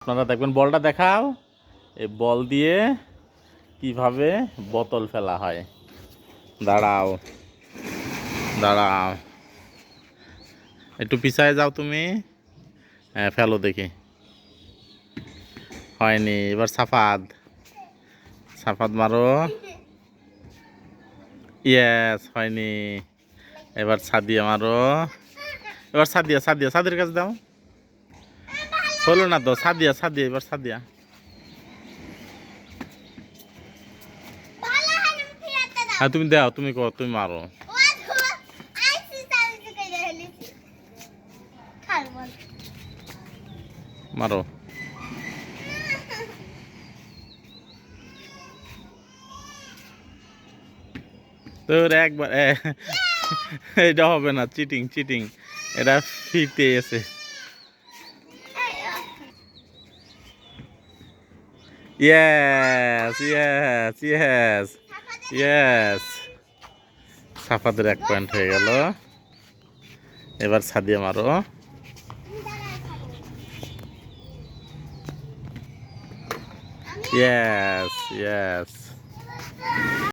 আপনারা দেখবেন, বলটা দেখাও। এই বল দিয়ে কিভাবে বোতল ফেলা হয়। দাঁড়াও দাঁড়াও, একটু পিছায় যাও তুমি। হ্যাঁ, ফেলো দেখি। হয়নি, এবার সাফাদ। সাফাদ মারো। ইয়েস, হয়নি। এবার সাদিয়া মারো। এবার সাদিয়া, সাদিয়া, সাদির কাছে দাও। হলো না তো, সাদিয়া, সাদিয়া, এবার সাদিয়া। হ্যাঁ, তুমি দাও, তুমি কর, তুমি মারো। মারো। তোর একবার এটা হবে না, চিটিং চিটিং। এটা ফিরতে এসে। ইয়েস ইয়েস ইয়েস ইয়েস, সাফাদের 1 পয়েন্ট হয়ে গেল। এবার সাদিয়া মারো। Yes yes.